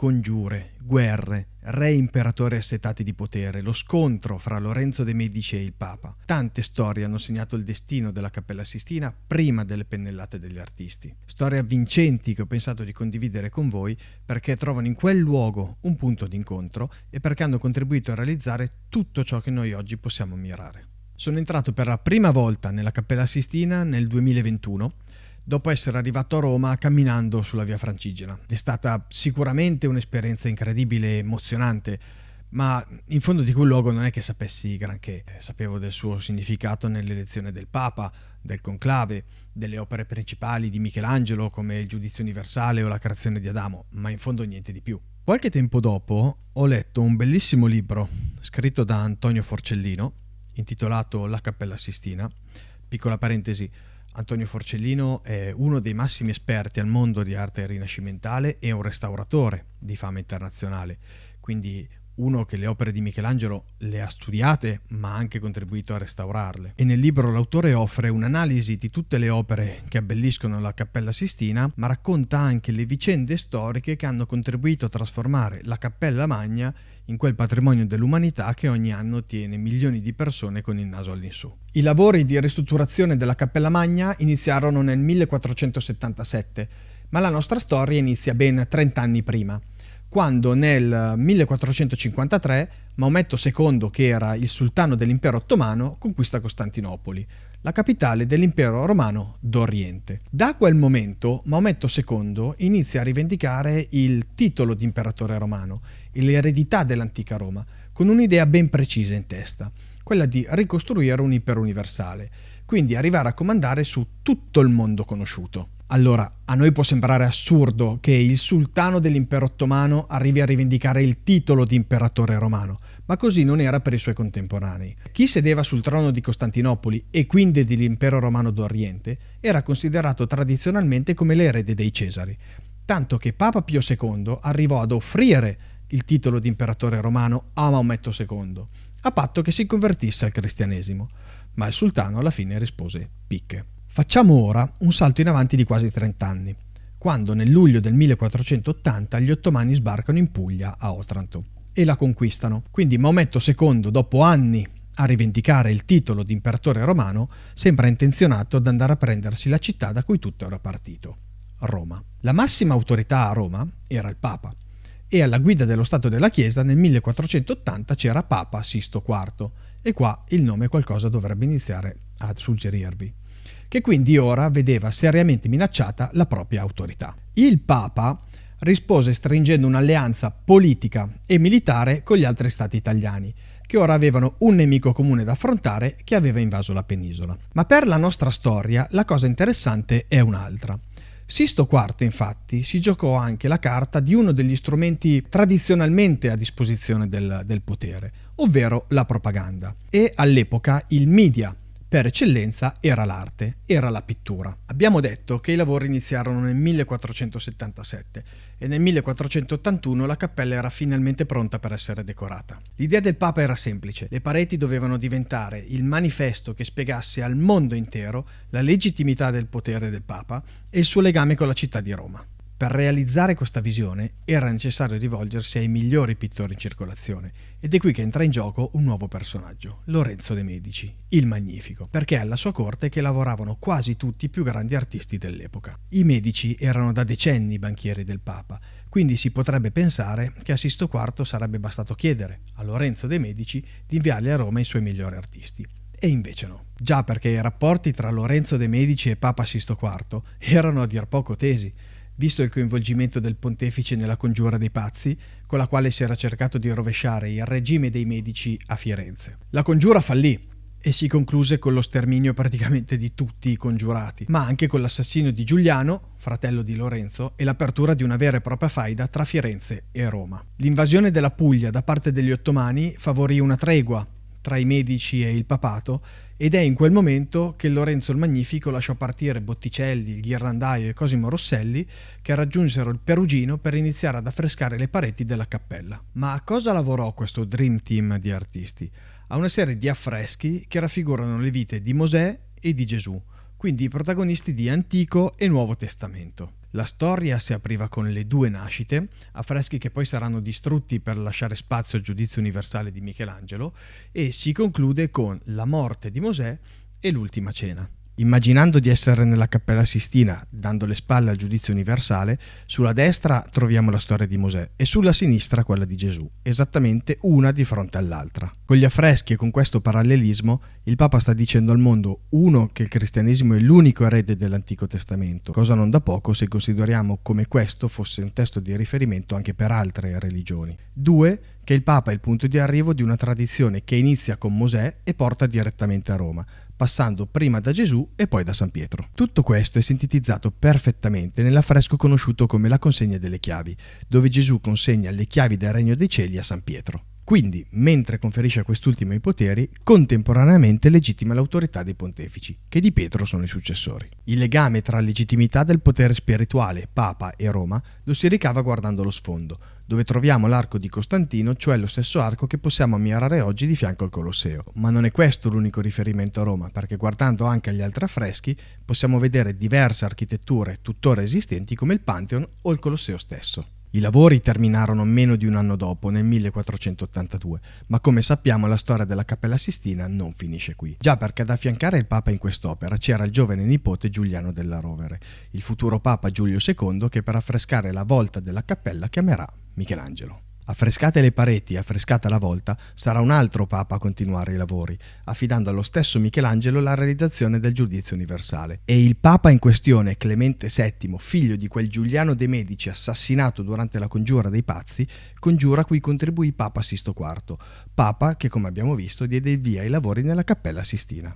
congiure, guerre, re e imperatori assetati di potere, lo scontro fra Lorenzo de' Medici e il Papa. Tante storie hanno segnato il destino della Cappella Sistina prima delle pennellate degli artisti. Storie avvincenti che ho pensato di condividere con voi perché trovano in quel luogo un punto d'incontro e perché hanno contribuito a realizzare tutto ciò che noi oggi possiamo ammirare. Sono entrato per la prima volta nella Cappella Sistina nel 2021, dopo essere arrivato a Roma camminando sulla via Francigena. È stata sicuramente un'esperienza incredibile e emozionante, ma in fondo di quel luogo non è che sapessi granché. Sapevo del suo significato nell'elezione del Papa, del conclave, delle opere principali di Michelangelo come il Giudizio Universale o la Creazione di Adamo, ma in fondo niente di più. Qualche tempo dopo ho letto un bellissimo libro scritto da Antonio Forcellino, intitolato La Cappella Sistina. Piccola parentesi, Antonio Forcellino è uno dei massimi esperti al mondo di arte rinascimentale e un restauratore di fama internazionale, quindi uno che le opere di Michelangelo le ha studiate ma ha anche contribuito a restaurarle. E nel libro l'autore offre un'analisi di tutte le opere che abbelliscono la Cappella Sistina, ma racconta anche le vicende storiche che hanno contribuito a trasformare la Cappella Magna in quel patrimonio dell'umanità che ogni anno tiene milioni di persone con il naso all'insù. I lavori di ristrutturazione della Cappella Magna iniziarono nel 1477, ma la nostra storia inizia ben 30 anni prima, quando nel 1453 Maometto II, che era il sultano dell'impero ottomano, conquista Costantinopoli, la capitale dell'impero romano d'Oriente. Da quel momento Maometto II inizia a rivendicare il titolo di imperatore romano e l'eredità dell'antica Roma, con un'idea ben precisa in testa, quella di ricostruire un impero universale, quindi arrivare a comandare su tutto il mondo conosciuto. Allora, a noi può sembrare assurdo che il sultano dell'impero ottomano arrivi a rivendicare il titolo di imperatore romano, ma così non era per i suoi contemporanei. Chi sedeva sul trono di Costantinopoli e quindi dell'impero romano d'Oriente era considerato tradizionalmente come l'erede dei Cesari, tanto che Papa Pio II arrivò ad offrire il titolo di imperatore romano a Maometto II, a patto che si convertisse al cristianesimo, ma il sultano alla fine rispose picche. Facciamo ora un salto in avanti di quasi 30 anni, quando nel luglio del 1480 gli ottomani sbarcano in Puglia a Otranto e la conquistano. Quindi Maometto II, dopo anni a rivendicare il titolo di imperatore romano, sembra intenzionato ad andare a prendersi la città da cui tutto era partito, Roma. La massima autorità a Roma era il Papa, e alla guida dello Stato della Chiesa nel 1480 c'era Papa Sisto IV, e qua il nome qualcosa dovrebbe iniziare a suggerirvi, che quindi ora vedeva seriamente minacciata la propria autorità. Il Papa rispose stringendo un'alleanza politica e militare con gli altri stati italiani, che ora avevano un nemico comune da affrontare che aveva invaso la penisola. Ma per la nostra storia la cosa interessante è un'altra. Sisto IV, infatti, si giocò anche la carta di uno degli strumenti tradizionalmente a disposizione del potere, ovvero la propaganda. E all'epoca il media per eccellenza era l'arte, era la pittura. Abbiamo detto che i lavori iniziarono nel 1477 e nel 1481 la cappella era finalmente pronta per essere decorata. L'idea del Papa era semplice: le pareti dovevano diventare il manifesto che spiegasse al mondo intero la legittimità del potere del Papa e il suo legame con la città di Roma. Per realizzare questa visione era necessario rivolgersi ai migliori pittori in circolazione, ed è qui che entra in gioco un nuovo personaggio, Lorenzo de' Medici, il Magnifico, perché è alla sua corte che lavoravano quasi tutti i più grandi artisti dell'epoca. I Medici erano da decenni banchieri del Papa, quindi si potrebbe pensare che a Sisto IV sarebbe bastato chiedere a Lorenzo de' Medici di inviargli a Roma i suoi migliori artisti. E invece no. Già perché i rapporti tra Lorenzo de' Medici e Papa Sisto IV erano a dir poco tesi, visto il coinvolgimento del pontefice nella congiura dei pazzi, con la quale si era cercato di rovesciare il regime dei Medici a Firenze. La congiura fallì e si concluse con lo sterminio praticamente di tutti i congiurati, ma anche con l'assassinio di Giuliano, fratello di Lorenzo, e l'apertura di una vera e propria faida tra Firenze e Roma. L'invasione della Puglia da parte degli ottomani favorì una tregua tra i Medici e il papato, ed è in quel momento che Lorenzo il Magnifico lasciò partire Botticelli, il Ghirlandaio e Cosimo Rosselli, che raggiunsero il Perugino per iniziare ad affrescare le pareti della cappella. Ma a cosa lavorò questo Dream Team di artisti? A una serie di affreschi che raffigurano le vite di Mosè e di Gesù, quindi i protagonisti di Antico e Nuovo Testamento. La storia si apriva con le due nascite, affreschi che poi saranno distrutti per lasciare spazio al giudizio universale di Michelangelo, e si conclude con la morte di Mosè e l'ultima cena. Immaginando di essere nella Cappella Sistina, dando le spalle al giudizio universale, sulla destra troviamo la storia di Mosè e sulla sinistra quella di Gesù, esattamente una di fronte all'altra. Con gli affreschi e con questo parallelismo, il Papa sta dicendo al mondo, uno, che il cristianesimo è l'unico erede dell'Antico Testamento, cosa non da poco se consideriamo come questo fosse un testo di riferimento anche per altre religioni. Due, che il Papa è il punto di arrivo di una tradizione che inizia con Mosè e porta direttamente a Roma, passando prima da Gesù e poi da San Pietro. Tutto questo è sintetizzato perfettamente nell'affresco conosciuto come la consegna delle chiavi, dove Gesù consegna le chiavi del Regno dei Cieli a San Pietro. Quindi, mentre conferisce a quest'ultimo i poteri, contemporaneamente legittima l'autorità dei pontefici, che di Pietro sono i successori. Il legame tra legittimità del potere spirituale, Papa e Roma, lo si ricava guardando lo sfondo, dove troviamo l'arco di Costantino, cioè lo stesso arco che possiamo ammirare oggi di fianco al Colosseo. Ma non è questo l'unico riferimento a Roma, perché guardando anche agli altri affreschi possiamo vedere diverse architetture tuttora esistenti come il Pantheon o il Colosseo stesso. I lavori terminarono meno di un anno dopo, nel 1482, ma come sappiamo la storia della Cappella Sistina non finisce qui. Già perché ad affiancare il Papa in quest'opera c'era il giovane nipote Giuliano della Rovere, il futuro Papa Giulio II, che per affrescare la volta della cappella chiamerà Michelangelo. Affrescate le pareti e affrescata la volta, sarà un altro Papa a continuare i lavori, affidando allo stesso Michelangelo la realizzazione del giudizio universale. E il Papa in questione, Clemente VII, figlio di quel Giuliano de' Medici assassinato durante la congiura dei pazzi, congiura a cui contribuì Papa Sisto IV, Papa che, come abbiamo visto, diede il via ai lavori nella Cappella Sistina.